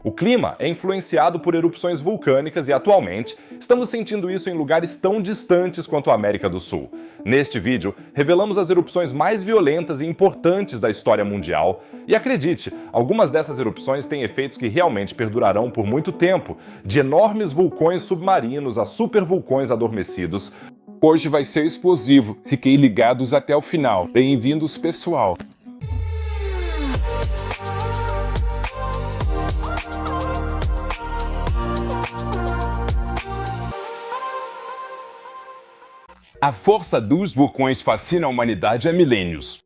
O clima é influenciado por erupções vulcânicas e, atualmente, estamos sentindo isso em lugares tão distantes quanto a América do Sul. Neste vídeo, revelamos as erupções mais violentas e importantes da história mundial. E acredite, algumas dessas erupções têm efeitos que realmente perdurarão por muito tempo, de enormes vulcões submarinos a supervulcões adormecidos. Hoje vai ser explosivo. Fiquem ligados até o final. Bem-vindos, pessoal. A força dos vulcões fascina a humanidade há milênios.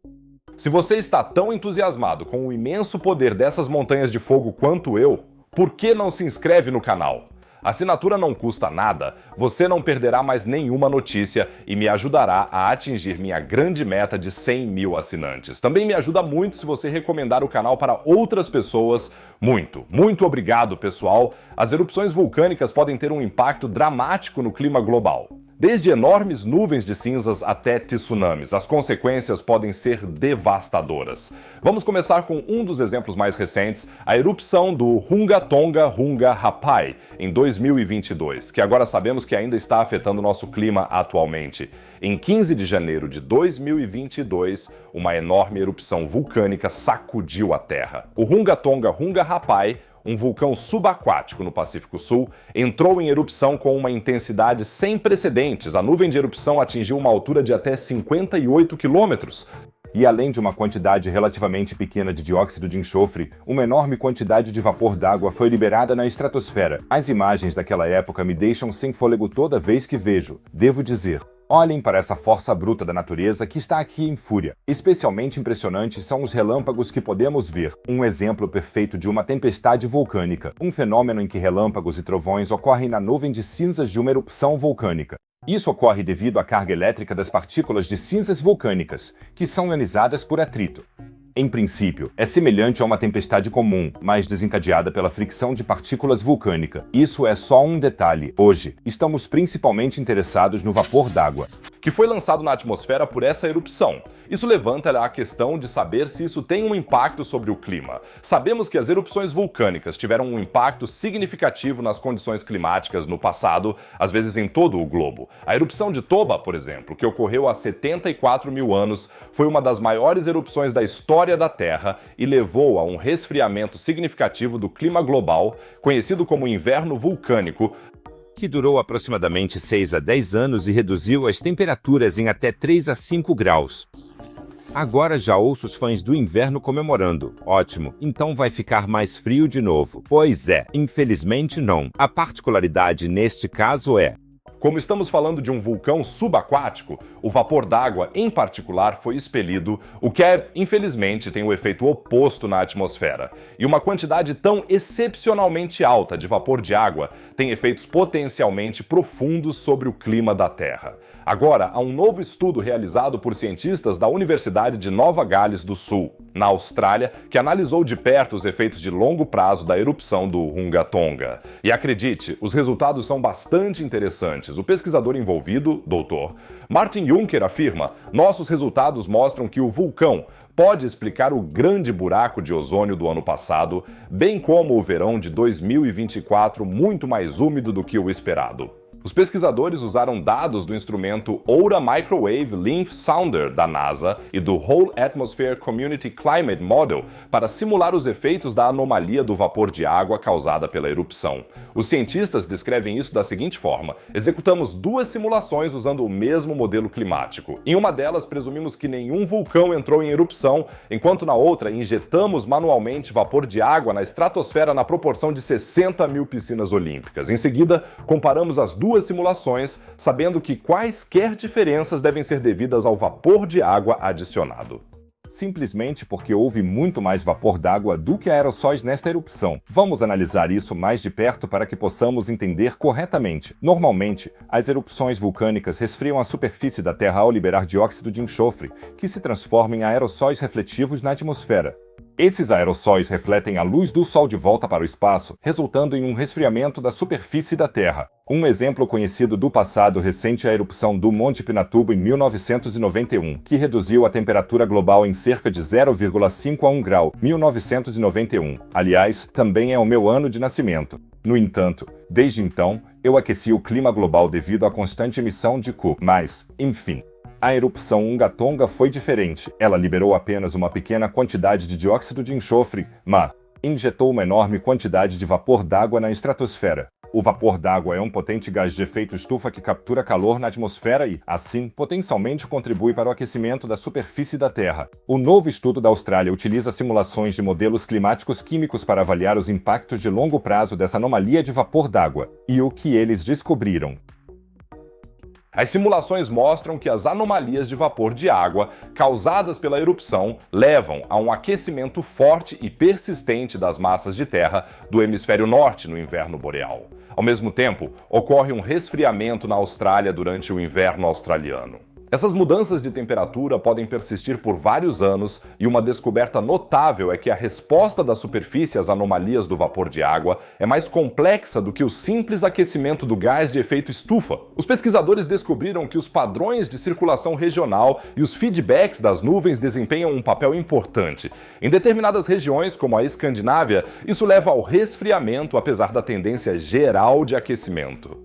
Se você está tão entusiasmado com o imenso poder dessas montanhas de fogo quanto eu, por que não se inscreve no canal? A assinatura não custa nada, você não perderá mais nenhuma notícia e me ajudará a atingir minha grande meta de 100 mil assinantes. Também me ajuda muito se você recomendar o canal para outras pessoas. Muito obrigado, pessoal! As erupções vulcânicas podem ter um impacto dramático no clima global. Desde enormes nuvens de cinzas até tsunamis, as consequências podem ser devastadoras. Vamos começar com um dos exemplos mais recentes, a erupção do Hunga Tonga Hunga Rapai, em 2022, que agora sabemos que ainda está afetando nosso clima atualmente. Em 15 de janeiro de 2022, uma enorme erupção vulcânica sacudiu a Terra. O Hunga Tonga Hunga Rapai, um vulcão subaquático no Pacífico Sul, entrou em erupção com uma intensidade sem precedentes. A nuvem de erupção atingiu uma altura de até 58 quilômetros. E além de uma quantidade relativamente pequena de dióxido de enxofre, uma enorme quantidade de vapor d'água foi liberada na estratosfera. As imagens daquela época me deixam sem fôlego toda vez que vejo, devo dizer. Olhem para essa força bruta da natureza que está aqui em fúria. Especialmente impressionantes são os relâmpagos que podemos ver. Um exemplo perfeito de uma tempestade vulcânica. Um fenômeno em que relâmpagos e trovões ocorrem na nuvem de cinzas de uma erupção vulcânica. Isso ocorre devido à carga elétrica das partículas de cinzas vulcânicas, que são ionizadas por atrito. Em princípio, é semelhante a uma tempestade comum, mas desencadeada pela fricção de partículas vulcânicas. Isso é só um detalhe. Hoje, estamos principalmente interessados no vapor d'água, que foi lançado na atmosfera por essa erupção. Isso levanta a questão de saber se isso tem um impacto sobre o clima. Sabemos que as erupções vulcânicas tiveram um impacto significativo nas condições climáticas no passado, às vezes em todo o globo. A erupção de Toba, por exemplo, que ocorreu há 74 mil anos, foi uma das maiores erupções da história da Terra e levou a um resfriamento significativo do clima global, conhecido como inverno vulcânico, que durou aproximadamente 6 a 10 anos e reduziu as temperaturas em até 3 a 5 graus. Agora já ouço os fãs do inverno comemorando. Ótimo, então vai ficar mais frio de novo. Pois é, infelizmente não. A particularidade neste caso é: como estamos falando de um vulcão subaquático, o vapor d'água, em particular, foi expelido, o que, infelizmente, tem o efeito oposto na atmosfera. E uma quantidade tão excepcionalmente alta de vapor de água tem efeitos potencialmente profundos sobre o clima da Terra. Agora, há um novo estudo realizado por cientistas da Universidade de Nova Gales do Sul, na Austrália, que analisou de perto os efeitos de longo prazo da erupção do Hunga Tonga. E acredite, os resultados são bastante interessantes. O pesquisador envolvido, Dr. Martin Juncker, afirma: nossos resultados mostram que o vulcão pode explicar o grande buraco de ozônio do ano passado, bem como o verão de 2024 muito mais úmido do que o esperado. Os pesquisadores usaram dados do instrumento Oura Microwave Lymph Sounder da NASA e do Whole Atmosphere Community Climate Model para simular os efeitos da anomalia do vapor de água causada pela erupção. Os cientistas descrevem isso da seguinte forma: executamos duas simulações usando o mesmo modelo climático. Em uma delas, presumimos que nenhum vulcão entrou em erupção, enquanto na outra, injetamos manualmente vapor de água na estratosfera na proporção de 60 mil piscinas olímpicas. Em seguida, comparamos as duas simulações, sabendo que quaisquer diferenças devem ser devidas ao vapor de água adicionado. Simplesmente porque houve muito mais vapor d'água do que aerossóis nesta erupção. Vamos analisar isso mais de perto para que possamos entender corretamente. Normalmente, as erupções vulcânicas resfriam a superfície da Terra ao liberar dióxido de enxofre, que se transforma em aerossóis refletivos na atmosfera. Esses aerossóis refletem a luz do Sol de volta para o espaço, resultando em um resfriamento da superfície da Terra. Um exemplo conhecido do passado recente é a erupção do Monte Pinatubo em 1991, que reduziu a temperatura global em cerca de 0,5 a 1 grau, 1991. Aliás, também é o meu ano de nascimento. No entanto, desde então, eu aqueci o clima global devido à constante emissão de Cu. Mas, enfim, a erupção Unga Tonga foi diferente. Ela liberou apenas uma pequena quantidade de dióxido de enxofre, mas injetou uma enorme quantidade de vapor d'água na estratosfera. O vapor d'água é um potente gás de efeito estufa que captura calor na atmosfera e, assim, potencialmente contribui para o aquecimento da superfície da Terra. O novo estudo da Austrália utiliza simulações de modelos climáticos químicos para avaliar os impactos de longo prazo dessa anomalia de vapor d'água. E o que eles descobriram? As simulações mostram que as anomalias de vapor de água causadas pela erupção levam a um aquecimento forte e persistente das massas de terra do hemisfério norte no inverno boreal. Ao mesmo tempo, ocorre um resfriamento na Austrália durante o inverno australiano. Essas mudanças de temperatura podem persistir por vários anos e uma descoberta notável é que a resposta da superfície às anomalias do vapor de água é mais complexa do que o simples aquecimento do gás de efeito estufa. Os pesquisadores descobriram que os padrões de circulação regional e os feedbacks das nuvens desempenham um papel importante. Em determinadas regiões, como a Escandinávia, isso leva ao resfriamento apesar da tendência geral de aquecimento.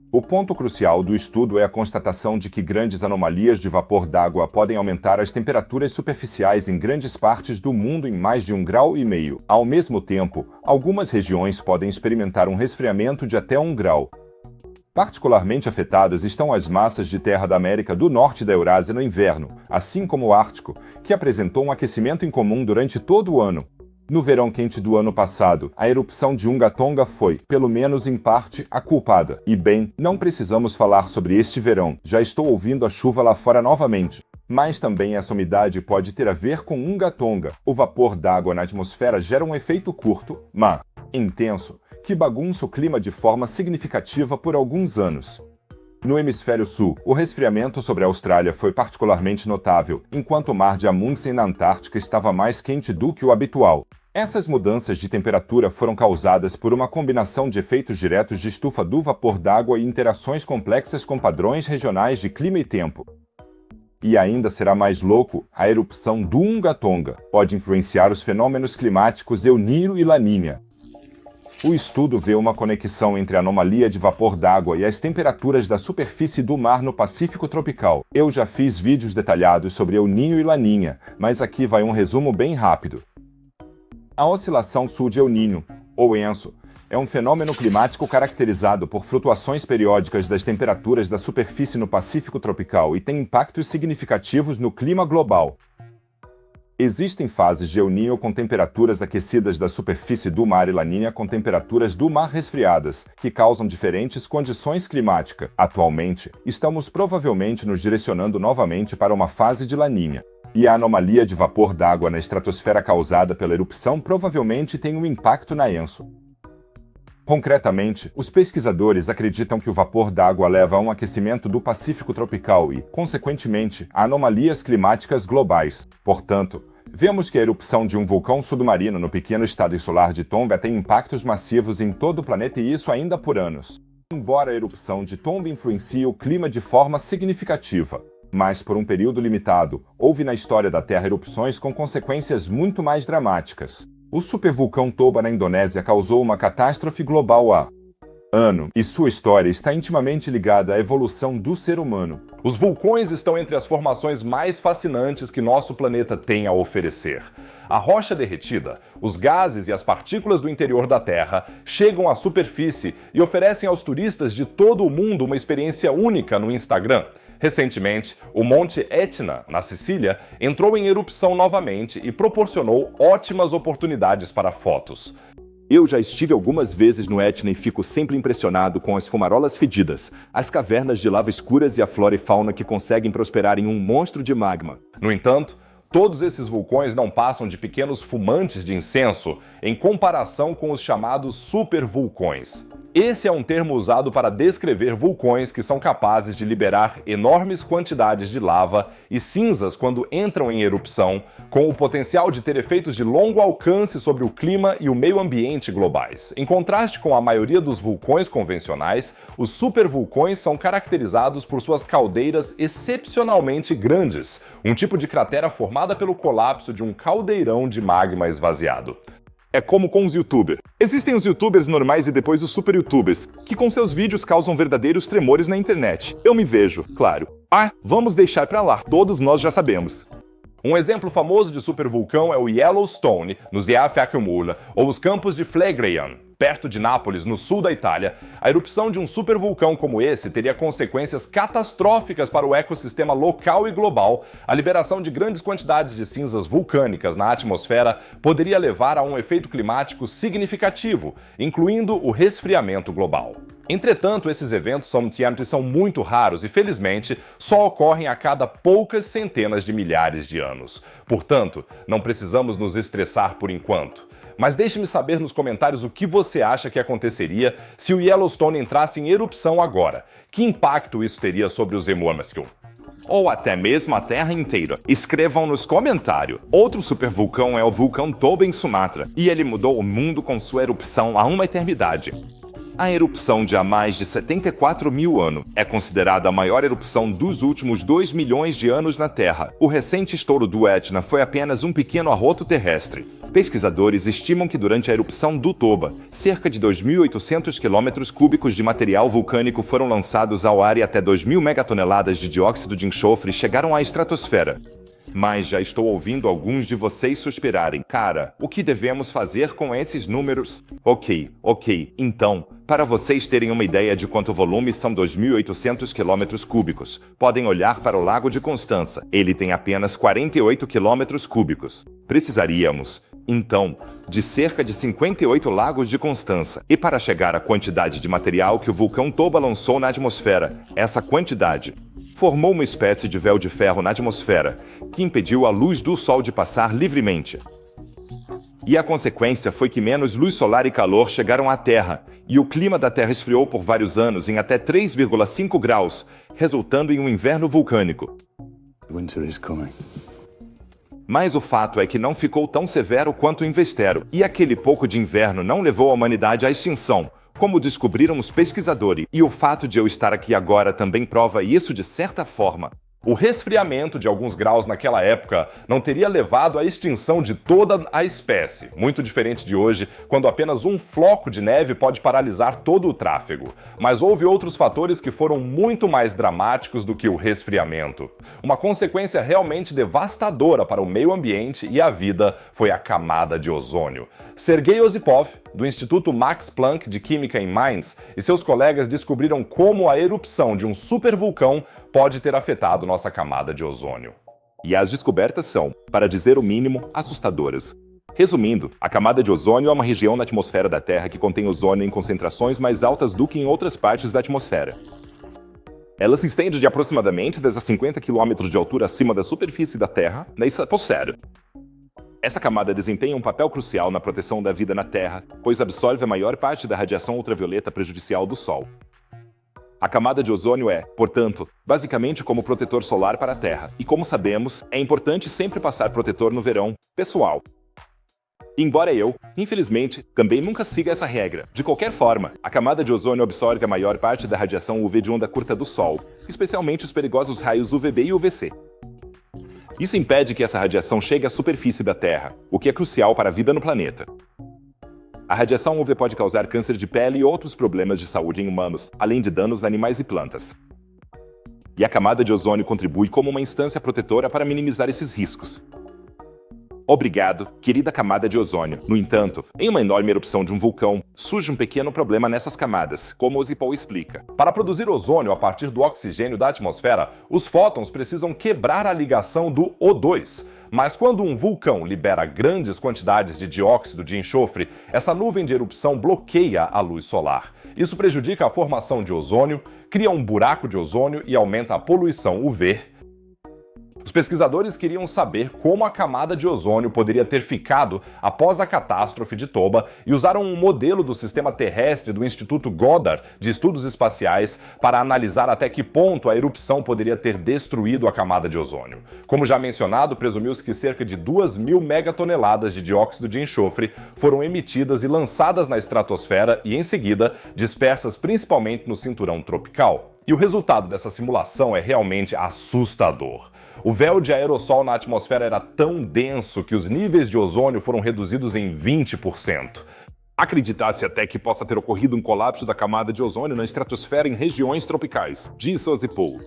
O ponto crucial do estudo é a constatação de que grandes anomalias de vapor d'água podem aumentar as temperaturas superficiais em grandes partes do mundo em mais de 1,5 graus. Ao mesmo tempo, algumas regiões podem experimentar um resfriamento de até 1 grau. Particularmente afetadas estão as massas de terra da América do Norte e da Eurásia no inverno, assim como o Ártico, que apresentou um aquecimento incomum durante todo o ano. No verão quente do ano passado, a erupção de Unga Tonga foi, pelo menos em parte, a culpada. E bem, não precisamos falar sobre este verão, já estou ouvindo a chuva lá fora novamente. Mas também essa umidade pode ter a ver com Unga Tonga. O vapor d'água na atmosfera gera um efeito curto, mas intenso, que bagunça o clima de forma significativa por alguns anos. No hemisfério sul, o resfriamento sobre a Austrália foi particularmente notável, enquanto o mar de Amundsen na Antártica estava mais quente do que o habitual. Essas mudanças de temperatura foram causadas por uma combinação de efeitos diretos de estufa do vapor d'água e interações complexas com padrões regionais de clima e tempo. E ainda será mais louco, a erupção do Unga Tonga pode influenciar os fenômenos climáticos El Niño e La Niña. O estudo vê uma conexão entre a anomalia de vapor d'água e as temperaturas da superfície do mar no Pacífico tropical. Eu já fiz vídeos detalhados sobre El Niño e La Niña, mas aqui vai um resumo bem rápido. A oscilação sul de El Niño, ou ENSO, é um fenômeno climático caracterizado por flutuações periódicas das temperaturas da superfície no Pacífico tropical e tem impactos significativos no clima global. Existem fases de El Niño com temperaturas aquecidas da superfície do mar e La Niña com temperaturas do mar resfriadas, que causam diferentes condições climáticas. Atualmente, estamos provavelmente nos direcionando novamente para uma fase de La Niña. E a anomalia de vapor d'água na estratosfera causada pela erupção provavelmente tem um impacto na ENSO. Concretamente, os pesquisadores acreditam que o vapor d'água leva a um aquecimento do Pacífico tropical e, consequentemente, a anomalias climáticas globais. Portanto, vemos que a erupção de um vulcão submarino no pequeno estado insular de Tonga tem impactos massivos em todo o planeta e isso ainda por anos. Embora a erupção de Tonga influencie o clima de forma significativa, mas por um período limitado, houve na história da Terra erupções com consequências muito mais dramáticas. O supervulcão Toba na Indonésia causou uma catástrofe global há anos, e sua história está intimamente ligada à evolução do ser humano. Os vulcões estão entre as formações mais fascinantes que nosso planeta tem a oferecer. A rocha derretida, os gases e as partículas do interior da Terra chegam à superfície e oferecem aos turistas de todo o mundo uma experiência única no Instagram. Recentemente, o Monte Etna, na Sicília, entrou em erupção novamente e proporcionou ótimas oportunidades para fotos. Eu já estive algumas vezes no Etna e fico sempre impressionado com as fumarolas fedidas, as cavernas de lava escuras e a flora e fauna que conseguem prosperar em um monstro de magma. No entanto, todos esses vulcões não passam de pequenos fumantes de incenso em comparação com os chamados supervulcões. Esse é um termo usado para descrever vulcões que são capazes de liberar enormes quantidades de lava e cinzas quando entram em erupção, com o potencial de ter efeitos de longo alcance sobre o clima e o meio ambiente globais. Em contraste com a maioria dos vulcões convencionais, os supervulcões são caracterizados por suas caldeiras excepcionalmente grandes, um tipo de cratera formada pelo colapso de um caldeirão de magma esvaziado. É como com os youtubers. Existem os youtubers normais e depois os super youtubers, que com seus vídeos causam verdadeiros tremores na internet. Eu me vejo, claro. Vamos deixar pra lá, todos nós já sabemos. Um exemplo famoso de supervulcão é o Yellowstone, no Zeafiacumula, ou os campos de Phlegraean, perto de Nápoles, no sul da Itália. A erupção de um supervulcão como esse teria consequências catastróficas para o ecossistema local e global. A liberação de grandes quantidades de cinzas vulcânicas na atmosfera poderia levar a um efeito climático significativo, incluindo o resfriamento global. Entretanto, esses eventos são muito raros e, felizmente, só ocorrem a cada poucas centenas de milhares de anos. Portanto, não precisamos nos estressar por enquanto. Mas deixe-me saber nos comentários o que você acha que aconteceria se o Yellowstone entrasse em erupção agora. Que impacto isso teria sobre os Emuamascum? Ou até mesmo a Terra inteira. Escrevam nos comentários. Outro supervulcão é o vulcão Toba em Sumatra, e ele mudou o mundo com sua erupção há uma eternidade. A erupção de há mais de 74 mil anos é considerada a maior erupção dos últimos 2 milhões de anos na Terra. O recente estouro do Etna foi apenas um pequeno arroto terrestre. Pesquisadores estimam que durante a erupção do Toba, cerca de 2.800 km³ de material vulcânico foram lançados ao ar e até 2.000 megatoneladas de dióxido de enxofre chegaram à estratosfera. Mas já estou ouvindo alguns de vocês suspirarem. Cara, o que devemos fazer com esses números? Ok. Então, para vocês terem uma ideia de quanto volume são 2.800 km³, podem olhar para o Lago de Constança. Ele tem apenas 48 km³. Precisaríamos, então, de cerca de 58 lagos de Constança. E para chegar à quantidade de material que o vulcão Toba lançou na atmosfera, essa quantidade formou uma espécie de véu de ferro na atmosfera, que impediu a luz do Sol de passar livremente. E a consequência foi que menos luz solar e calor chegaram à Terra, e o clima da Terra esfriou por vários anos em até 3,5 graus, resultando em um inverno vulcânico. Winter is coming. Mas o fato é que não ficou tão severo quanto investeram, e aquele pouco de inverno não levou a humanidade à extinção, como descobriram os pesquisadores, e o fato de eu estar aqui agora também prova isso de certa forma. O resfriamento de alguns graus naquela época não teria levado à extinção de toda a espécie, muito diferente de hoje, quando apenas um floco de neve pode paralisar todo o tráfego. Mas houve outros fatores que foram muito mais dramáticos do que o resfriamento. Uma consequência realmente devastadora para o meio ambiente e a vida foi a camada de ozônio. Sergei Osipov, do Instituto Max Planck de Química em Mainz, e seus colegas descobriram como a erupção de um supervulcão pode ter afetado nossa camada de ozônio. E as descobertas são, para dizer o mínimo, assustadoras. Resumindo, a camada de ozônio é uma região na atmosfera da Terra que contém ozônio em concentrações mais altas do que em outras partes da atmosfera. Ela se estende de aproximadamente 10 a 50 km de altura acima da superfície da Terra, na estratosfera. Essa camada desempenha um papel crucial na proteção da vida na Terra, pois absorve a maior parte da radiação ultravioleta prejudicial do Sol. A camada de ozônio é, portanto, basicamente como protetor solar para a Terra, e como sabemos, é importante sempre passar protetor no verão, pessoal. Embora eu, infelizmente, também nunca siga essa regra. De qualquer forma, a camada de ozônio absorve a maior parte da radiação UV de onda curta do Sol, especialmente os perigosos raios UVB e UVC. Isso impede que essa radiação chegue à superfície da Terra, o que é crucial para a vida no planeta. A radiação UV pode causar câncer de pele e outros problemas de saúde em humanos, além de danos a animais e plantas. E a camada de ozônio contribui como uma instância protetora para minimizar esses riscos. Obrigado, querida camada de ozônio. No entanto, em uma enorme erupção de um vulcão, surge um pequeno problema nessas camadas, como Osipov explica. Para produzir ozônio a partir do oxigênio da atmosfera, os fótons precisam quebrar a ligação do O2. Mas quando um vulcão libera grandes quantidades de dióxido de enxofre, essa nuvem de erupção bloqueia a luz solar. Isso prejudica a formação de ozônio, cria um buraco de ozônio e aumenta a poluição UV. Os pesquisadores queriam saber como a camada de ozônio poderia ter ficado após a catástrofe de Toba e usaram um modelo do sistema terrestre do Instituto Goddard de Estudos Espaciais para analisar até que ponto a erupção poderia ter destruído a camada de ozônio. Como já mencionado, presumiu-se que cerca de 2.000 megatoneladas de dióxido de enxofre foram emitidas e lançadas na estratosfera e, em seguida, dispersas principalmente no cinturão tropical. E o resultado dessa simulação é realmente assustador. O véu de aerossol na atmosfera era tão denso que os níveis de ozônio foram reduzidos em 20%. Acredita-se até que possa ter ocorrido um colapso da camada de ozônio na estratosfera em regiões tropicais, diz Ozzy Poole.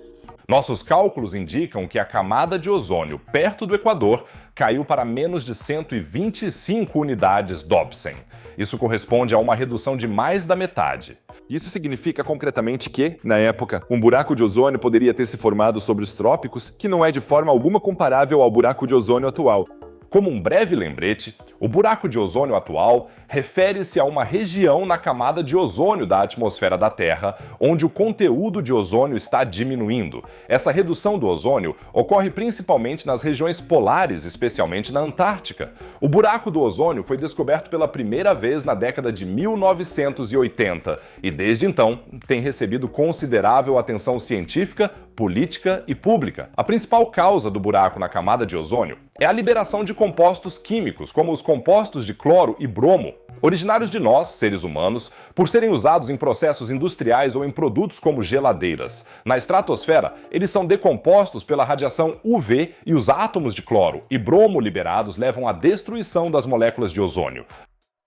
Nossos cálculos indicam que a camada de ozônio perto do Equador caiu para menos de 125 unidades Dobson. Isso corresponde a uma redução de mais da metade. Isso significa concretamente que, na época, um buraco de ozônio poderia ter se formado sobre os trópicos, que não é de forma alguma comparável ao buraco de ozônio atual. Como um breve lembrete, o buraco de ozônio atual refere-se a uma região na camada de ozônio da atmosfera da Terra, onde o conteúdo de ozônio está diminuindo. Essa redução do ozônio ocorre principalmente nas regiões polares, especialmente na Antártica. O buraco do ozônio foi descoberto pela primeira vez na década de 1980 e, desde então, tem recebido considerável atenção científica, política e pública. A principal causa do buraco na camada de ozônio é a liberação de compostos químicos, como os compostos de cloro e bromo, originários de nós, seres humanos, por serem usados em processos industriais ou em produtos como geladeiras. Na estratosfera, eles são decompostos pela radiação UV e os átomos de cloro e bromo liberados levam à destruição das moléculas de ozônio.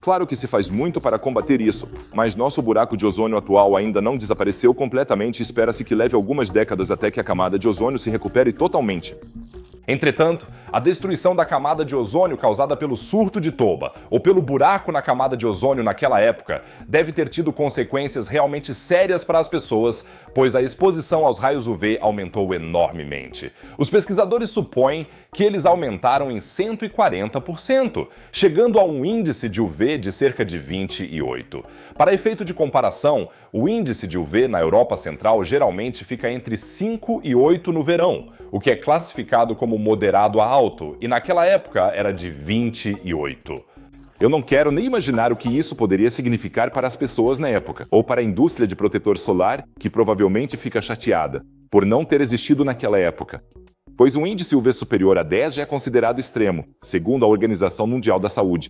Claro que se faz muito para combater isso, mas nosso buraco de ozônio atual ainda não desapareceu completamente e espera-se que leve algumas décadas até que a camada de ozônio se recupere totalmente. Entretanto, a destruição da camada de ozônio causada pelo surto de Toba ou pelo buraco na camada de ozônio naquela época deve ter tido consequências realmente sérias para as pessoas, pois a exposição aos raios UV aumentou enormemente. Os pesquisadores supõem que eles aumentaram em 140%, chegando a um índice de UV de cerca de 28. Para efeito de comparação, o índice de UV na Europa Central geralmente fica entre 5 e 8 no verão, o que é classificado como moderado a alto, e naquela época era de 28. Eu não quero nem imaginar o que isso poderia significar para as pessoas na época, ou para a indústria de protetor solar, que provavelmente fica chateada por não ter existido naquela época. Pois um índice UV superior a 10 já é considerado extremo, segundo a Organização Mundial da Saúde.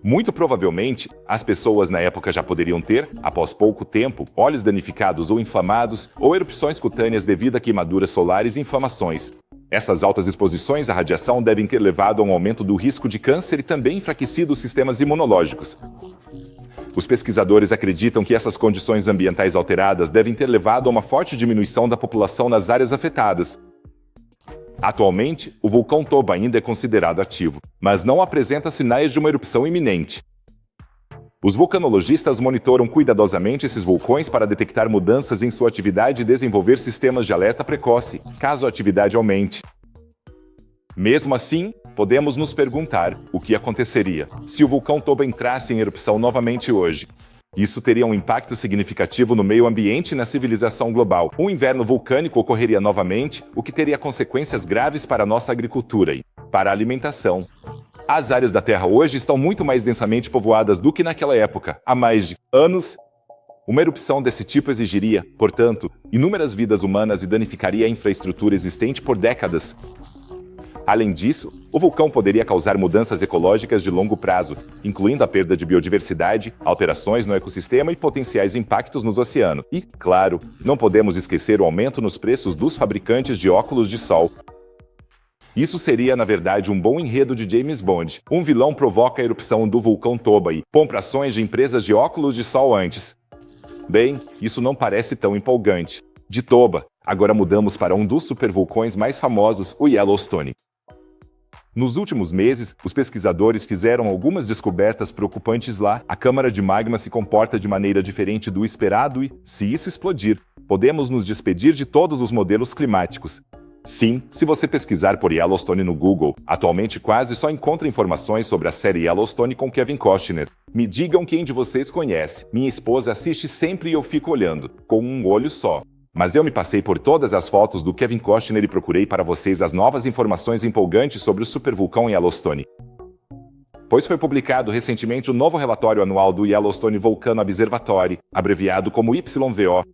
Muito provavelmente, as pessoas na época já poderiam ter, após pouco tempo, olhos danificados ou inflamados, ou erupções cutâneas devido a queimaduras solares e inflamações. Essas altas exposições à radiação devem ter levado a um aumento do risco de câncer e também enfraquecido os sistemas imunológicos. Os pesquisadores acreditam que essas condições ambientais alteradas devem ter levado a uma forte diminuição da população nas áreas afetadas. Atualmente, o vulcão Toba ainda é considerado ativo, mas não apresenta sinais de uma erupção iminente. Os vulcanologistas monitoram cuidadosamente esses vulcões para detectar mudanças em sua atividade e desenvolver sistemas de alerta precoce, caso a atividade aumente. Mesmo assim, podemos nos perguntar o que aconteceria se o vulcão Toba entrasse em erupção novamente hoje. Isso teria um impacto significativo no meio ambiente e na civilização global. Um inverno vulcânico ocorreria novamente, o que teria consequências graves para a nossa agricultura e para a alimentação. As áreas da Terra hoje estão muito mais densamente povoadas do que naquela época, há mais de anos. Uma erupção desse tipo exigiria, portanto, inúmeras vidas humanas e danificaria a infraestrutura existente por décadas. Além disso, o vulcão poderia causar mudanças ecológicas de longo prazo, incluindo a perda de biodiversidade, alterações no ecossistema e potenciais impactos nos oceanos. E, claro, não podemos esquecer o aumento nos preços dos fabricantes de óculos de sol. Isso seria, na verdade, um bom enredo de James Bond. Um vilão provoca a erupção do vulcão Toba e compra ações de empresas de óculos de sol antes. Bem, isso não parece tão empolgante. De Toba, agora mudamos para um dos supervulcões mais famosos, o Yellowstone. Nos últimos meses, os pesquisadores fizeram algumas descobertas preocupantes lá. A câmara de magma se comporta de maneira diferente do esperado e, se isso explodir, podemos nos despedir de todos os modelos climáticos. Sim, se você pesquisar por Yellowstone no Google, atualmente quase só encontra informações sobre a série Yellowstone com Kevin Costner. Me digam quem de vocês conhece. Minha esposa assiste sempre e eu fico olhando, com um olho só. Mas eu me passei por todas as fotos do Kevin Costner e procurei para vocês as novas informações empolgantes sobre o supervulcão Yellowstone. Pois foi publicado recentemente o novo relatório anual do Yellowstone Volcano Observatory, abreviado como YVO.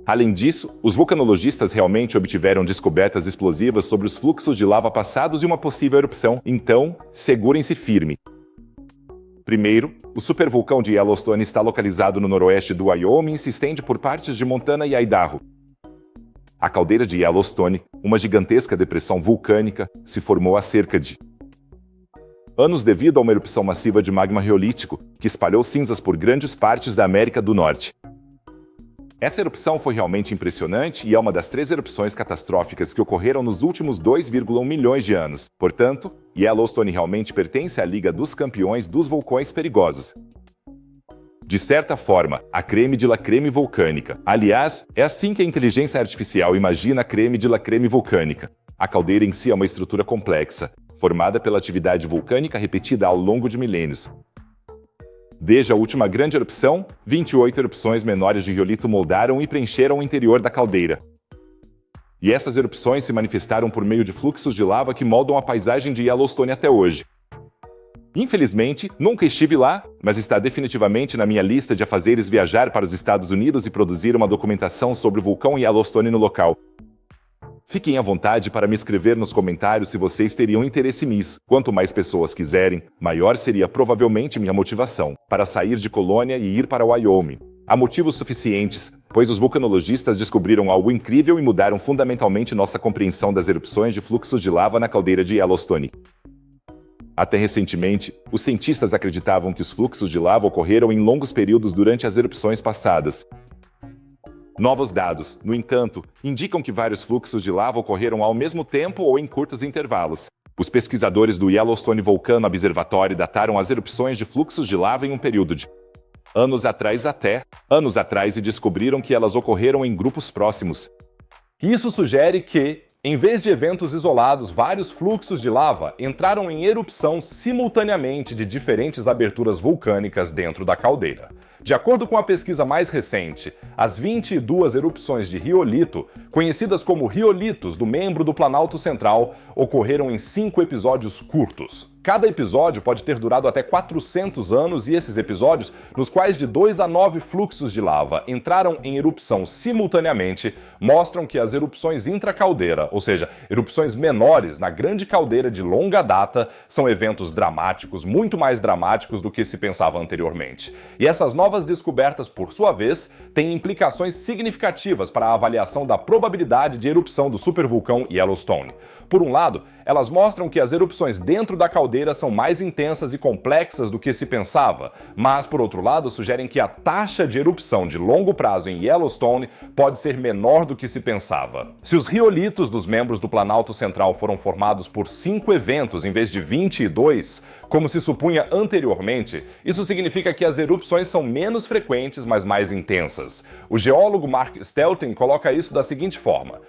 Além disso, os vulcanologistas realmente obtiveram descobertas explosivas sobre os fluxos de lava passados e uma possível erupção, então segurem-se firme. Primeiro, o supervulcão de Yellowstone está localizado no noroeste do Wyoming e se estende por partes de Montana e Idaho. A caldeira de Yellowstone, uma gigantesca depressão vulcânica, se formou há cerca de anos devido a uma erupção massiva de magma riolítico, que espalhou cinzas por grandes partes da América do Norte. Essa erupção foi realmente impressionante e é uma das 3 erupções catastróficas que ocorreram nos últimos 2,1 milhões de anos. Portanto, Yellowstone realmente pertence à Liga dos Campeões dos Vulcões Perigosos. De certa forma, a creme de la creme vulcânica. Aliás, é assim que a inteligência artificial imagina a creme de la creme vulcânica. A caldeira em si é uma estrutura complexa, formada pela atividade vulcânica repetida ao longo de milênios. Desde a última grande erupção, 28 erupções menores de riolito moldaram e preencheram o interior da caldeira. E essas erupções se manifestaram por meio de fluxos de lava que moldam a paisagem de Yellowstone até hoje. Infelizmente, nunca estive lá, mas está definitivamente na minha lista de afazeres viajar para os Estados Unidos e produzir uma documentação sobre o vulcão Yellowstone no local. Fiquem à vontade para me escrever nos comentários se vocês teriam interesse nisso. Quanto mais pessoas quiserem, maior seria provavelmente minha motivação para sair de Colônia e ir para Wyoming. Há motivos suficientes, pois os vulcanologistas descobriram algo incrível e mudaram fundamentalmente nossa compreensão das erupções de fluxos de lava na caldeira de Yellowstone. Até recentemente, os cientistas acreditavam que os fluxos de lava ocorreram em longos períodos durante as erupções passadas. Novos dados, no entanto, indicam que vários fluxos de lava ocorreram ao mesmo tempo ou em curtos intervalos. Os pesquisadores do Yellowstone Volcano Observatory dataram as erupções de fluxos de lava em um período de anos atrás e descobriram que elas ocorreram em grupos próximos. Isso sugere que, em vez de eventos isolados, vários fluxos de lava entraram em erupção simultaneamente de diferentes aberturas vulcânicas dentro da caldeira. De acordo com a pesquisa mais recente, as 22 erupções de riolito, conhecidas como riolitos do membro do Planalto Central, ocorreram em 5 episódios curtos. Cada episódio pode ter durado até 400 anos e esses episódios, nos quais de 2 a 9 fluxos de lava entraram em erupção simultaneamente, mostram que as erupções intracaldeira, ou seja, erupções menores na grande caldeira de longa data, são eventos dramáticos, muito mais dramáticos do que se pensava anteriormente. E essas novas descobertas, por sua vez, têm implicações significativas para a avaliação da probabilidade de erupção do supervulcão Yellowstone. Por um lado, elas mostram que as erupções dentro da caldeira são mais intensas e complexas do que se pensava, mas, por outro lado, sugerem que a taxa de erupção de longo prazo em Yellowstone pode ser menor do que se pensava. Se os riolitos dos membros do Planalto Central foram formados por 5 eventos em vez de 22, como se supunha anteriormente, isso significa que as erupções são menos frequentes, mas mais intensas. O geólogo Mark Stelton coloca isso da seguinte forma: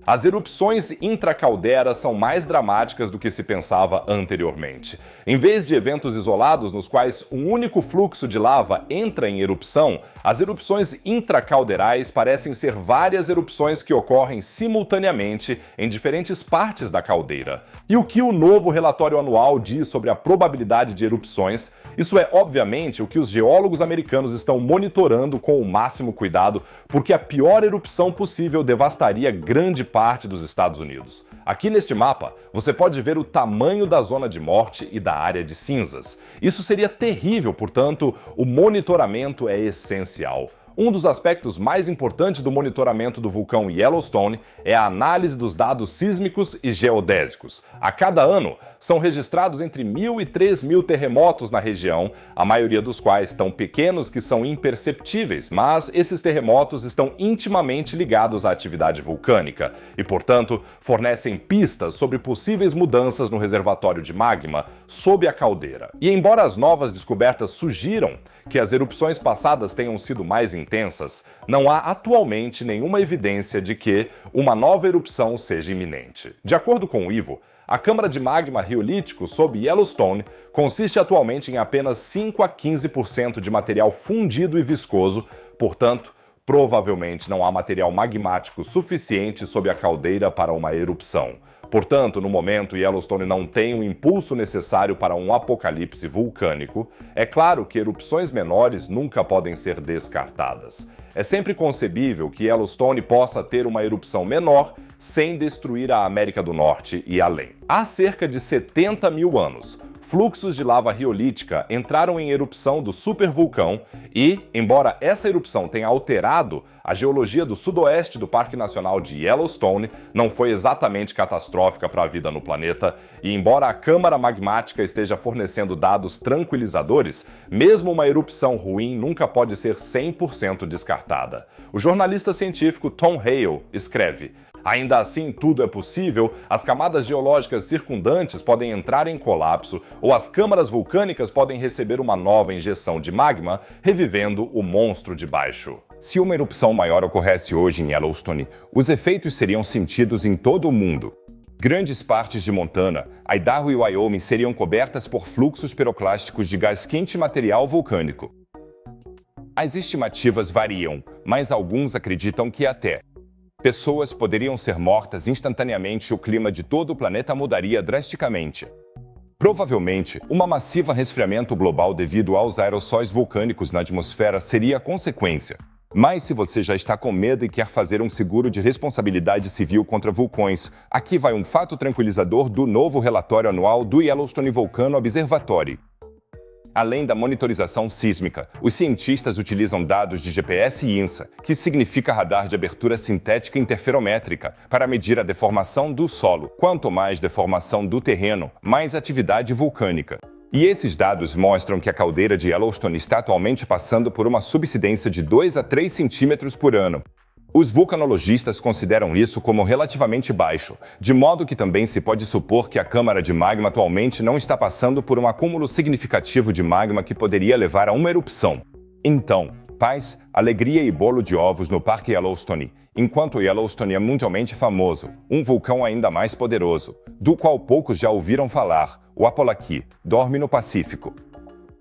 as erupções intracalderas são mais dramáticas do que se pensava anteriormente. Em vez de eventos isolados nos quais um único fluxo de lava entra em erupção, as erupções intracalderais parecem ser várias erupções que ocorrem simultaneamente em diferentes partes da caldeira. E o que o novo relatório anual diz sobre a probabilidade de erupções? Isso é, obviamente, o que os geólogos americanos estão monitorando com o máximo cuidado, porque a pior erupção possível devastaria grande parte dos Estados Unidos. Aqui neste mapa, você pode ver o tamanho da zona de morte e da área de cinzas. Isso seria terrível, portanto, o monitoramento é essencial. Um dos aspectos mais importantes do monitoramento do vulcão Yellowstone é a análise dos dados sísmicos e geodésicos. A cada ano, são registrados entre 1.000 e 3.000 terremotos na região, a maioria dos quais tão pequenos que são imperceptíveis, mas esses terremotos estão intimamente ligados à atividade vulcânica e, portanto, fornecem pistas sobre possíveis mudanças no reservatório de magma sob a caldeira. E embora as novas descobertas sugiram que as erupções passadas tenham sido mais intensas, não há atualmente nenhuma evidência de que uma nova erupção seja iminente. De acordo com o Ivo, a câmara de magma riolítico sob Yellowstone consiste atualmente em apenas 5 a 15% de material fundido e viscoso, portanto, Provavelmente não há material magmático suficiente sob a caldeira para uma erupção. Portanto, no momento, Yellowstone não tem o impulso necessário para um apocalipse vulcânico. É claro que erupções menores nunca podem ser descartadas. É sempre concebível que Yellowstone possa ter uma erupção menor sem destruir a América do Norte e além. Há cerca de 70 mil anos, fluxos de lava riolítica entraram em erupção do supervulcão e, embora essa erupção tenha alterado a geologia do sudoeste do Parque Nacional de Yellowstone, não foi exatamente catastrófica para a vida no planeta, e embora a câmara magmática esteja fornecendo dados tranquilizadores, mesmo uma erupção ruim nunca pode ser 100% descartada. O jornalista científico Tom Hale escreve: ainda assim, tudo é possível, as camadas geológicas circundantes podem entrar em colapso ou as câmaras vulcânicas podem receber uma nova injeção de magma, revivendo o monstro de baixo. Se uma erupção maior ocorresse hoje em Yellowstone, os efeitos seriam sentidos em todo o mundo. Grandes partes de Montana, Idaho e Wyoming seriam cobertas por fluxos piroclásticos de gás quente e material vulcânico. As estimativas variam, mas alguns acreditam que até pessoas poderiam ser mortas instantaneamente e o clima de todo o planeta mudaria drasticamente. Provavelmente, um massivo resfriamento global devido aos aerossóis vulcânicos na atmosfera seria a consequência. Mas se você já está com medo e quer fazer um seguro de responsabilidade civil contra vulcões, aqui vai um fato tranquilizador do novo relatório anual do Yellowstone Volcano Observatory. Além da monitorização sísmica, os cientistas utilizam dados de GPS e INSA, que significa radar de abertura sintética interferométrica, para medir a deformação do solo. Quanto mais deformação do terreno, mais atividade vulcânica. E esses dados mostram que a caldeira de Yellowstone está atualmente passando por uma subsidência de 2 a 3 centímetros por ano. Os vulcanologistas consideram isso como relativamente baixo, de modo que também se pode supor que a câmara de magma atualmente não está passando por um acúmulo significativo de magma que poderia levar a uma erupção. Então, paz, alegria e bolo de ovos no Parque Yellowstone, enquanto Yellowstone é mundialmente famoso, um vulcão ainda mais poderoso, do qual poucos já ouviram falar, o Apolaqui, dorme no Pacífico.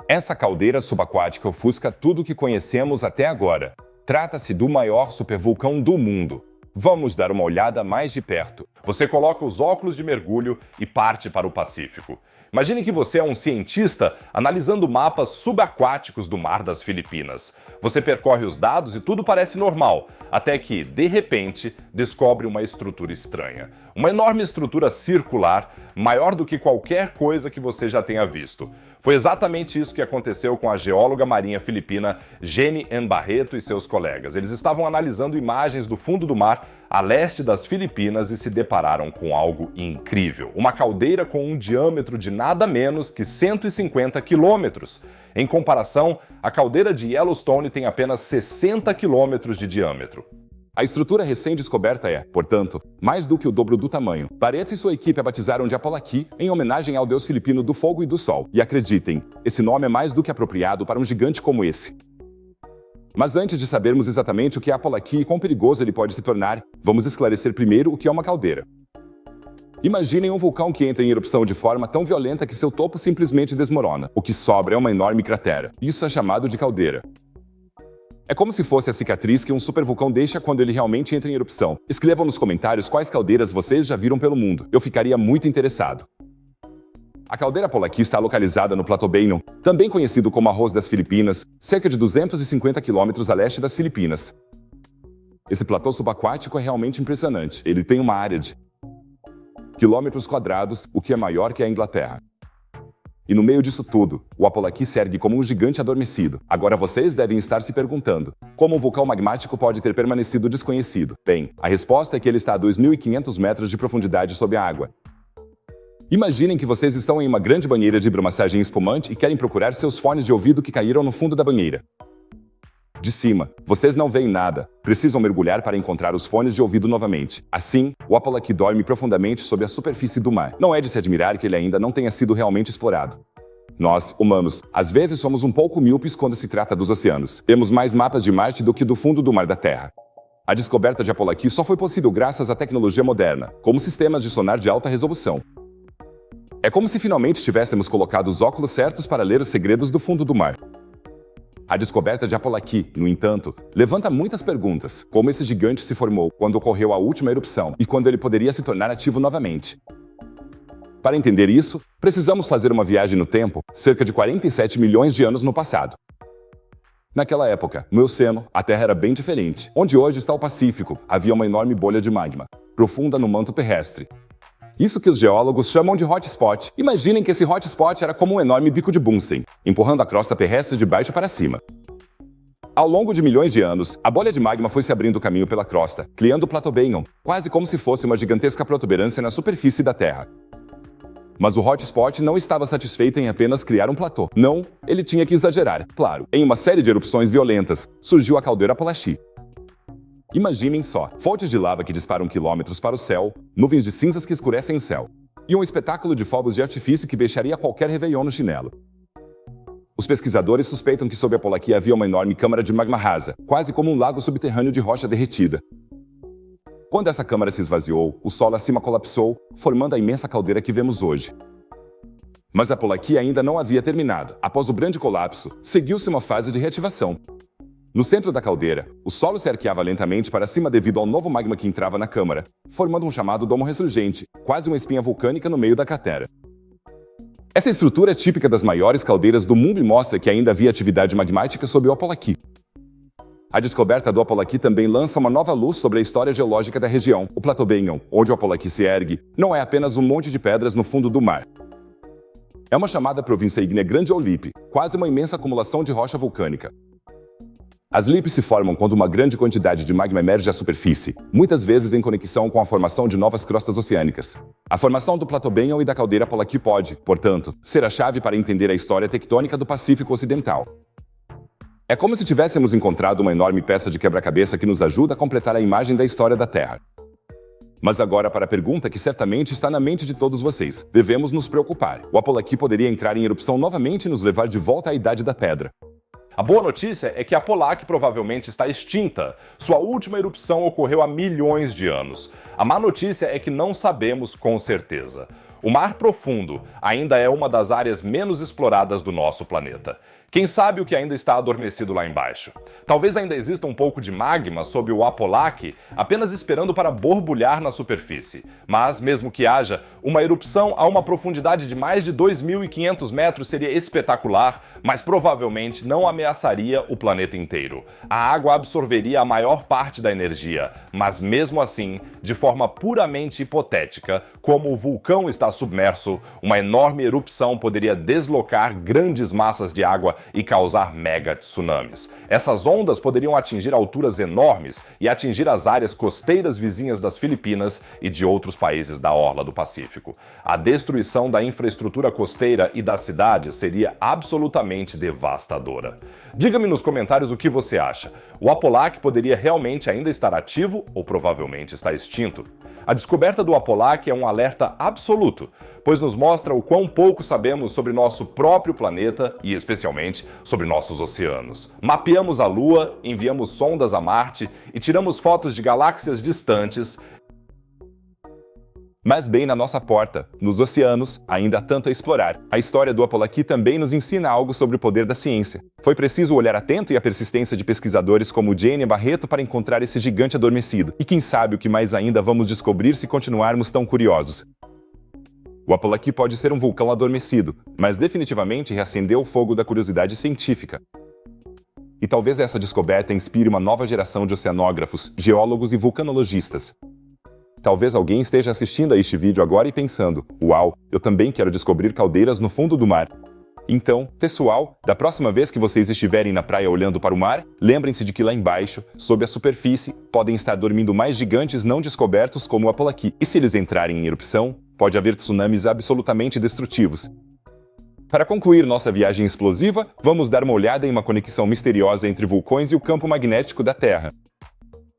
Essa caldeira subaquática ofusca tudo o que conhecemos até agora. Trata-se do maior supervulcão do mundo. Vamos dar uma olhada mais de perto. Você coloca os óculos de mergulho e parte para o Pacífico. Imagine que você é um cientista analisando mapas subaquáticos do Mar das Filipinas. Você percorre os dados e tudo parece normal, até que, de repente, descobre uma estrutura estranha. Uma enorme estrutura circular, maior do que qualquer coisa que você já tenha visto. Foi exatamente isso que aconteceu com a geóloga marinha filipina Jenny N. Barreto e seus colegas. Eles estavam analisando imagens do fundo do mar a leste das Filipinas e se depararam com algo incrível. Uma caldeira com um diâmetro de nada menos que 150 quilômetros. Em comparação, a caldeira de Yellowstone tem apenas 60 quilômetros de diâmetro. A estrutura recém-descoberta é, portanto, mais do que o dobro do tamanho. Barreto e sua equipe a batizaram de Apolaqui em homenagem ao deus filipino do fogo e do sol. E acreditem, esse nome é mais do que apropriado para um gigante como esse. Mas antes de sabermos exatamente o que é Apolaqui e quão perigoso ele pode se tornar, vamos esclarecer primeiro o que é uma caldeira. Imaginem um vulcão que entra em erupção de forma tão violenta que seu topo simplesmente desmorona. O que sobra é uma enorme cratera. Isso é chamado de caldeira. É como se fosse a cicatriz que um supervulcão deixa quando ele realmente entra em erupção. Escrevam nos comentários quais caldeiras vocês já viram pelo mundo. Eu ficaria muito interessado. A caldeira Apolaqui está localizada no Platô Bainon, também conhecido como Arroz das Filipinas, cerca de 250 quilômetros a leste das Filipinas. Esse platô subaquático é realmente impressionante. Ele tem uma área de quilômetros quadrados, o que é maior que a Inglaterra. E no meio disso tudo, o Apolaqui se ergue como um gigante adormecido. Agora vocês devem estar se perguntando, como um vulcão magmático pode ter permanecido desconhecido? Bem, a resposta é que ele está a 2.500 metros de profundidade sob a água. Imaginem que vocês estão em uma grande banheira de hidromassagem espumante e querem procurar seus fones de ouvido que caíram no fundo da banheira. De cima, vocês não veem nada. Precisam mergulhar para encontrar os fones de ouvido novamente. Assim, o Apolaqui dorme profundamente sob a superfície do mar. Não é de se admirar que ele ainda não tenha sido realmente explorado. Nós, humanos, às vezes somos um pouco míopes quando se trata dos oceanos. Temos mais mapas de Marte do que do fundo do mar da Terra. A descoberta de Apolaqui só foi possível graças à tecnologia moderna, como sistemas de sonar de alta resolução. É como se finalmente tivéssemos colocado os óculos certos para ler os segredos do fundo do mar. A descoberta de Apolaqui, no entanto, levanta muitas perguntas, como esse gigante se formou, quando ocorreu a última erupção e quando ele poderia se tornar ativo novamente. Para entender isso, precisamos fazer uma viagem no tempo, cerca de 47 milhões de anos no passado. Naquela época, no Eoceno, a Terra era bem diferente. Onde hoje está o Pacífico, havia uma enorme bolha de magma, profunda no manto terrestre. Isso que os geólogos chamam de hotspot. Imaginem que esse hotspot era como um enorme bico de Bunsen, empurrando a crosta terrestre de baixo para cima. Ao longo de milhões de anos, a bolha de magma foi se abrindo caminho pela crosta, criando o platô Benyon, quase como se fosse uma gigantesca protuberância na superfície da Terra. Mas o hotspot não estava satisfeito em apenas criar um platô. Não, ele tinha que exagerar. Claro, em uma série de erupções violentas, surgiu a caldeira Apolaqui. Imaginem só, fontes de lava que disparam quilômetros para o céu, nuvens de cinzas que escurecem o céu, e um espetáculo de fogos de artifício que deixaria qualquer réveillon no chinelo. Os pesquisadores suspeitam que sob Apolaqui havia uma enorme câmara de magma rasa, quase como um lago subterrâneo de rocha derretida. Quando essa câmara se esvaziou, o solo acima colapsou, formando a imensa caldeira que vemos hoje. Mas Apolaqui ainda não havia terminado. Após o grande colapso, seguiu-se uma fase de reativação. No centro da caldeira, o solo se arqueava lentamente para cima devido ao novo magma que entrava na câmara, formando um chamado domo ressurgente, quase uma espinha vulcânica no meio da cratera. Essa estrutura é típica das maiores caldeiras do mundo e mostra que ainda havia atividade magmática sob o Apolaqui. A descoberta do Apolaqui também lança uma nova luz sobre a história geológica da região. O platô Benyon, onde o Apolaqui se ergue, não é apenas um monte de pedras no fundo do mar. É uma chamada província ígnea grande ou lipe, quase uma imensa acumulação de rocha vulcânica. As lipes se formam quando uma grande quantidade de magma emerge à superfície, muitas vezes em conexão com a formação de novas crostas oceânicas. A formação do platô Benyon e da caldeira Apolaqui pode, portanto, ser a chave para entender a história tectônica do Pacífico Ocidental. É como se tivéssemos encontrado uma enorme peça de quebra-cabeça que nos ajuda a completar a imagem da história da Terra. Mas agora para a pergunta que certamente está na mente de todos vocês. Devemos nos preocupar. O Apolaqui poderia entrar em erupção novamente e nos levar de volta à Idade da Pedra. A boa notícia é que a Apolaqui provavelmente está extinta. Sua última erupção ocorreu há milhões de anos. A má notícia é que não sabemos com certeza. O mar profundo ainda é uma das áreas menos exploradas do nosso planeta. Quem sabe o que ainda está adormecido lá embaixo? Talvez ainda exista um pouco de magma sob o Apolaqui, apenas esperando para borbulhar na superfície. Mas, mesmo que haja, uma erupção a uma profundidade de mais de 2.500 metros seria espetacular, mas provavelmente não ameaçaria o planeta inteiro. A água absorveria a maior parte da energia, mas mesmo assim, de forma puramente hipotética, como o vulcão está submerso, uma enorme erupção poderia deslocar grandes massas de água e causar mega tsunamis. Essas ondas poderiam atingir alturas enormes e atingir as áreas costeiras vizinhas das Filipinas e de outros países da orla do Pacífico. A destruição da infraestrutura costeira e das cidades seria absolutamente devastadora. Diga-me nos comentários o que você acha. O Apolaqui poderia realmente ainda estar ativo ou provavelmente está extinto? A descoberta do Apolaqui é um alerta absoluto, pois nos mostra o quão pouco sabemos sobre nosso próprio planeta e, especialmente, sobre nossos oceanos. Mapeamos a Lua, enviamos sondas a Marte e tiramos fotos de galáxias distantes. Mas bem na nossa porta, nos oceanos, ainda há tanto a explorar. A história do Apolaqui também nos ensina algo sobre o poder da ciência. Foi preciso o olhar atento e a persistência de pesquisadores como Jane Barreto para encontrar esse gigante adormecido. E quem sabe o que mais ainda vamos descobrir se continuarmos tão curiosos. O Apolaqui pode ser um vulcão adormecido, mas definitivamente reacendeu o fogo da curiosidade científica. E talvez essa descoberta inspire uma nova geração de oceanógrafos, geólogos e vulcanologistas. Talvez alguém esteja assistindo a este vídeo agora e pensando, uau, eu também quero descobrir caldeiras no fundo do mar. Então, pessoal, da próxima vez que vocês estiverem na praia olhando para o mar, lembrem-se de que lá embaixo, sob a superfície, podem estar dormindo mais gigantes não descobertos como o Apolaqui. E se eles entrarem em erupção, pode haver tsunamis absolutamente destrutivos. Para concluir nossa viagem explosiva, vamos dar uma olhada em uma conexão misteriosa entre vulcões e o campo magnético da Terra.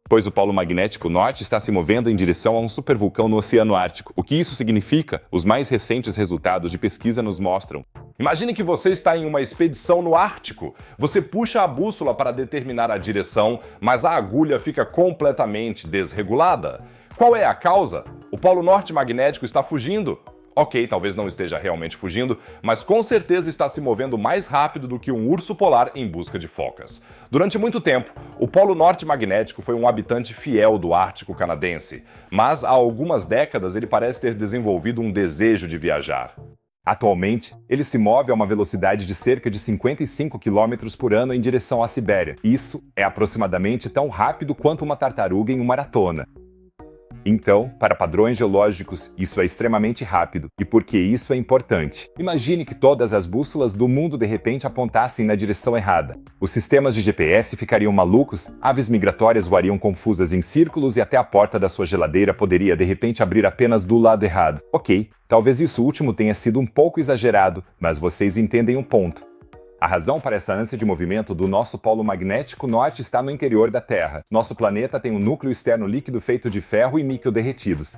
Pois o polo magnético norte está se movendo em direção a um supervulcão no Oceano Ártico. O que isso significa? Os mais recentes resultados de pesquisa nos mostram. Imagine que você está em uma expedição no Ártico. Você puxa a bússola para determinar a direção, mas a agulha fica completamente desregulada. Qual é a causa? O polo norte magnético está fugindo? Ok, talvez não esteja realmente fugindo, mas com certeza está se movendo mais rápido do que um urso polar em busca de focas. Durante muito tempo, o Polo Norte Magnético foi um habitante fiel do Ártico canadense, mas há algumas décadas ele parece ter desenvolvido um desejo de viajar. Atualmente, ele se move a uma velocidade de cerca de 55 km por ano em direção à Sibéria. Isso é aproximadamente tão rápido quanto uma tartaruga em uma maratona. Então, para padrões geológicos, isso é extremamente rápido. E por que isso é importante? Imagine que todas as bússolas do mundo de repente apontassem na direção errada. Os sistemas de GPS ficariam malucos, aves migratórias voariam confusas em círculos e até a porta da sua geladeira poderia de repente abrir apenas do lado errado. Ok, talvez isso último tenha sido um pouco exagerado, mas vocês entendem um ponto. A razão para essa ânsia de movimento do nosso polo magnético norte está no interior da Terra. Nosso planeta tem um núcleo externo líquido feito de ferro e níquel derretidos.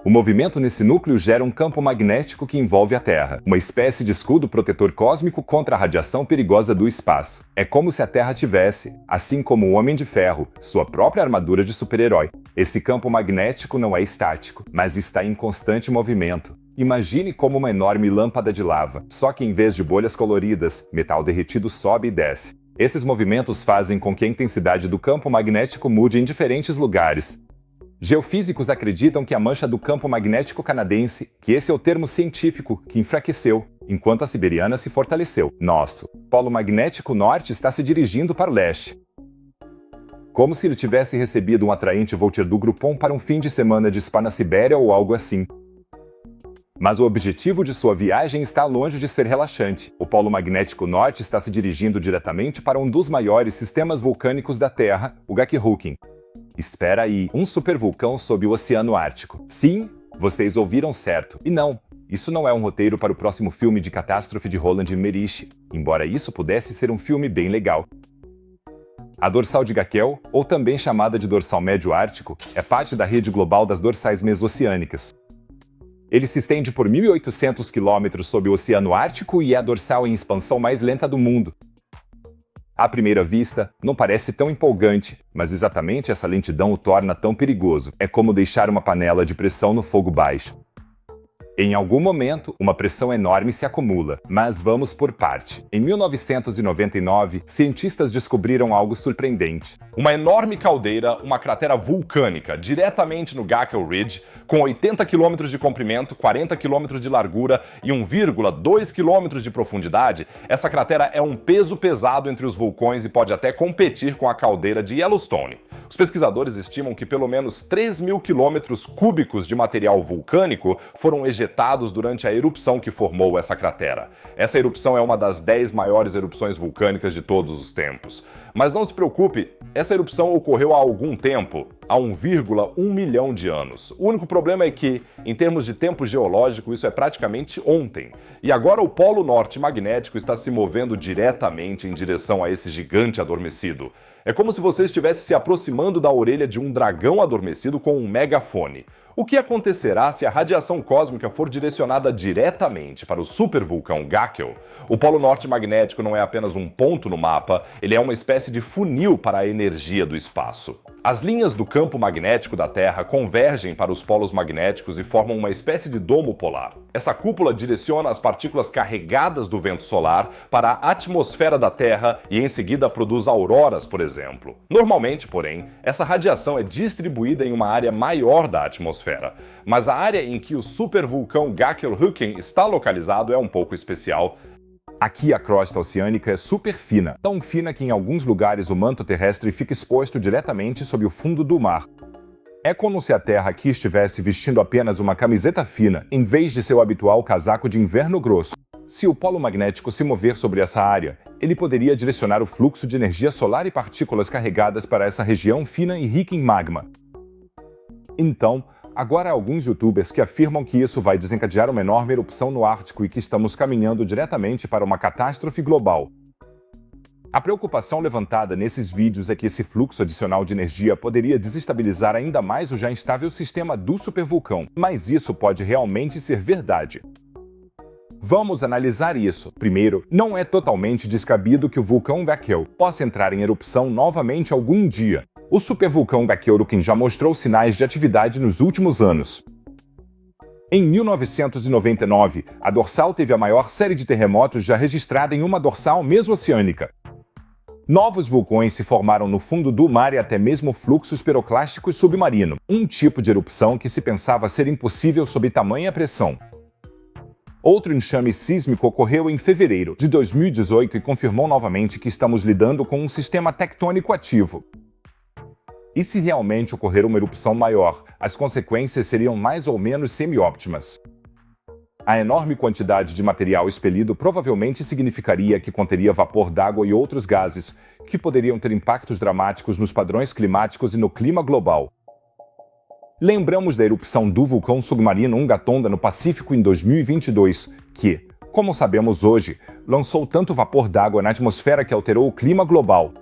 O movimento nesse núcleo gera um campo magnético que envolve a Terra, uma espécie de escudo protetor cósmico contra a radiação perigosa do espaço. É como se a Terra tivesse, assim como o Homem de Ferro, sua própria armadura de super-herói. Esse campo magnético não é estático, mas está em constante movimento. Imagine como uma enorme lâmpada de lava, só que em vez de bolhas coloridas, metal derretido sobe e desce. Esses movimentos fazem com que a intensidade do campo magnético mude em diferentes lugares. Geofísicos acreditam que a mancha do campo magnético canadense, que esse é o termo científico, que enfraqueceu, enquanto a siberiana se fortaleceu. Nosso polo magnético norte está se dirigindo para o leste. Como se ele tivesse recebido um atraente voucher do Groupon para um fim de semana de spa na Sibéria ou algo assim. Mas o objetivo de sua viagem está longe de ser relaxante. O Polo Magnético Norte está se dirigindo diretamente para um dos maiores sistemas vulcânicos da Terra, o Gakkelhuken. Espera aí, um supervulcão sob o Oceano Ártico. Sim, vocês ouviram certo. E não, isso não é um roteiro para o próximo filme de catástrofe de Roland Emmerich, embora isso pudesse ser um filme bem legal. A dorsal de Gackel, ou também chamada de dorsal médio ártico, é parte da rede global das dorsais mesoceânicas. Ele se estende por 1.800 km sob o Oceano Ártico e é a dorsal em expansão mais lenta do mundo. À primeira vista, não parece tão empolgante, mas exatamente essa lentidão o torna tão perigoso. É como deixar uma panela de pressão no fogo baixo. Em algum momento, uma pressão enorme se acumula, mas vamos por parte. Em 1999, cientistas descobriram algo surpreendente. Uma enorme caldeira, uma cratera vulcânica, diretamente no Gackel Ridge, com 80 km de comprimento, 40 km de largura e 1,2 km de profundidade, essa cratera é um peso pesado entre os vulcões e pode até competir com a caldeira de Yellowstone. Os pesquisadores estimam que pelo menos 3.000 quilômetros cúbicos de material vulcânico foram ejetados durante a erupção que formou essa cratera. Essa erupção é uma das 10 maiores erupções vulcânicas de todos os tempos. Mas não se preocupe, essa erupção ocorreu há algum tempo, há 1,1 milhão de anos. O único problema é que, em termos de tempo geológico, isso é praticamente ontem. E agora o Polo Norte Magnético está se movendo diretamente em direção a esse gigante adormecido. É como se você estivesse se aproximando da orelha de um dragão adormecido com um megafone. O que acontecerá se a radiação cósmica for direcionada diretamente para o supervulcão Gackel? O Polo Norte Magnético não é apenas um ponto no mapa, ele é uma espécie de funil para a energia do espaço. As linhas do campo magnético da Terra convergem para os polos magnéticos e formam uma espécie de domo polar. Essa cúpula direciona as partículas carregadas do vento solar para a atmosfera da Terra e em seguida produz auroras, por exemplo. Normalmente, porém, essa radiação é distribuída em uma área maior da atmosfera, mas a área em que o supervulcão Gakkelhuken está localizado é um pouco especial. Aqui a crosta oceânica é super fina, tão fina que em alguns lugares o manto terrestre fica exposto diretamente sob o fundo do mar. É como se a Terra aqui estivesse vestindo apenas uma camiseta fina, em vez de seu habitual casaco de inverno grosso. Se o polo magnético se mover sobre essa área, ele poderia direcionar o fluxo de energia solar e partículas carregadas para essa região fina e rica em magma. Então, agora há alguns youtubers que afirmam que isso vai desencadear uma enorme erupção no Ártico e que estamos caminhando diretamente para uma catástrofe global. A preocupação levantada nesses vídeos é que esse fluxo adicional de energia poderia desestabilizar ainda mais o já instável sistema do supervulcão, mas isso pode realmente ser verdade. Vamos analisar isso. Primeiro, não é totalmente descabido que o vulcão Gackel possa entrar em erupção novamente algum dia. O supervulcão Gakkelhuken já mostrou sinais de atividade nos últimos anos. Em 1999, a dorsal teve a maior série de terremotos já registrada em uma dorsal mesoceânica. Novos vulcões se formaram no fundo do mar e até mesmo fluxos piroclásticos submarino, um tipo de erupção que se pensava ser impossível sob tamanha pressão. Outro enxame sísmico ocorreu em fevereiro de 2018 e confirmou novamente que estamos lidando com um sistema tectônico ativo. E se realmente ocorrer uma erupção maior, as consequências seriam mais ou menos semióptimas. A enorme quantidade de material expelido provavelmente significaria que conteria vapor d'água e outros gases, que poderiam ter impactos dramáticos nos padrões climáticos e no clima global. Lembramos da erupção do vulcão submarino Ungatonga no Pacífico em 2022, que, como sabemos hoje, lançou tanto vapor d'água na atmosfera que alterou o clima global.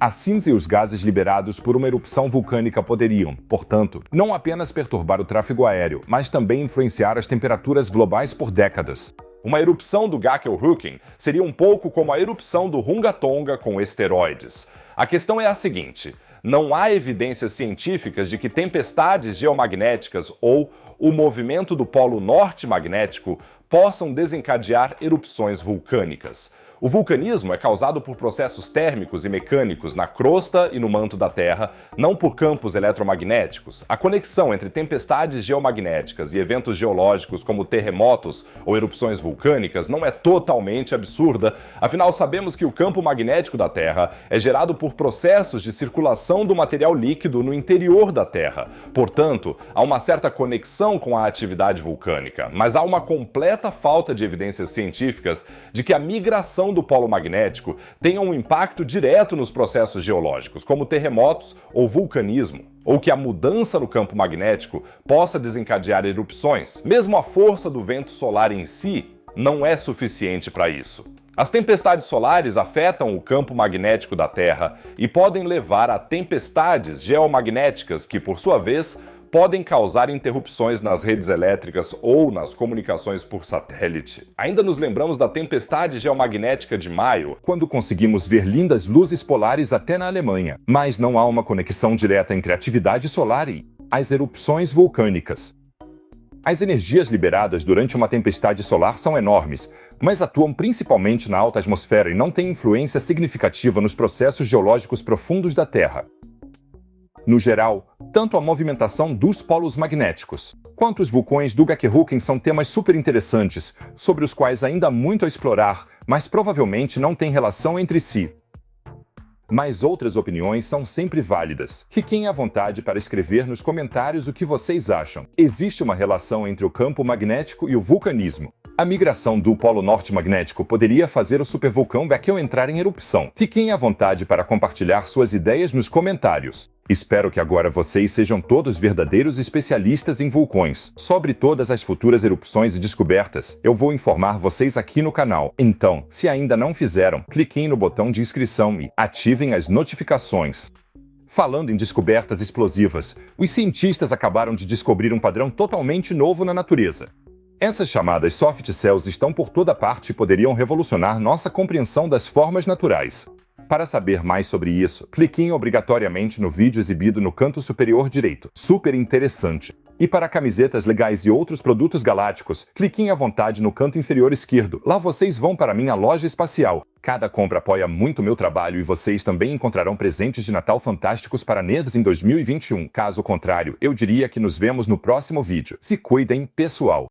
A cinza e os gases liberados por uma erupção vulcânica poderiam, portanto, não apenas perturbar o tráfego aéreo, mas também influenciar as temperaturas globais por décadas. Uma erupção do Gakkelhuken seria um pouco como a erupção do Hungatonga com esteroides. A questão é a seguinte: não há evidências científicas de que tempestades geomagnéticas ou o movimento do polo norte magnético possam desencadear erupções vulcânicas. O vulcanismo é causado por processos térmicos e mecânicos na crosta e no manto da Terra, não por campos eletromagnéticos. A conexão entre tempestades geomagnéticas e eventos geológicos como terremotos ou erupções vulcânicas não é totalmente absurda, afinal sabemos que o campo magnético da Terra é gerado por processos de circulação do material líquido no interior da Terra. Portanto, há uma certa conexão com a atividade vulcânica, mas há uma completa falta de evidências científicas de que a migração do polo magnético tenha um impacto direto nos processos geológicos, como terremotos ou vulcanismo, ou que a mudança no campo magnético possa desencadear erupções. Mesmo a força do vento solar em si não é suficiente para isso. As tempestades solares afetam o campo magnético da Terra e podem levar a tempestades geomagnéticas que, por sua vez, podem causar interrupções nas redes elétricas ou nas comunicações por satélite. Ainda nos lembramos da tempestade geomagnética de maio, quando conseguimos ver lindas luzes polares até na Alemanha. Mas não há uma conexão direta entre a atividade solar e as erupções vulcânicas. As energias liberadas durante uma tempestade solar são enormes, mas atuam principalmente na alta atmosfera e não têm influência significativa nos processos geológicos profundos da Terra. No geral, tanto a movimentação dos polos magnéticos quanto os vulcões do Gakkelhuken são temas super interessantes, sobre os quais ainda há muito a explorar, mas provavelmente não têm relação entre si. Mas outras opiniões são sempre válidas. Fiquem à vontade para escrever nos comentários o que vocês acham. Existe uma relação entre o campo magnético e o vulcanismo. A migração do polo norte magnético poderia fazer o supervulcão Gakkel entrar em erupção. Fiquem à vontade para compartilhar suas ideias nos comentários. Espero que agora vocês sejam todos verdadeiros especialistas em vulcões. Sobre todas as futuras erupções e descobertas, eu vou informar vocês aqui no canal. Então, se ainda não fizeram, cliquem no botão de inscrição e ativem as notificações. Falando em descobertas explosivas, os cientistas acabaram de descobrir um padrão totalmente novo na natureza. Essas chamadas soft cells estão por toda parte e poderiam revolucionar nossa compreensão das formas naturais. Para saber mais sobre isso, cliquem obrigatoriamente no vídeo exibido no canto superior direito. Super interessante! E para camisetas legais e outros produtos galácticos, cliquem à vontade no canto inferior esquerdo. Lá vocês vão para minha loja espacial. Cada compra apoia muito meu trabalho e vocês também encontrarão presentes de Natal fantásticos para nerds em 2021. Caso contrário, eu diria que nos vemos no próximo vídeo. Se cuidem, pessoal!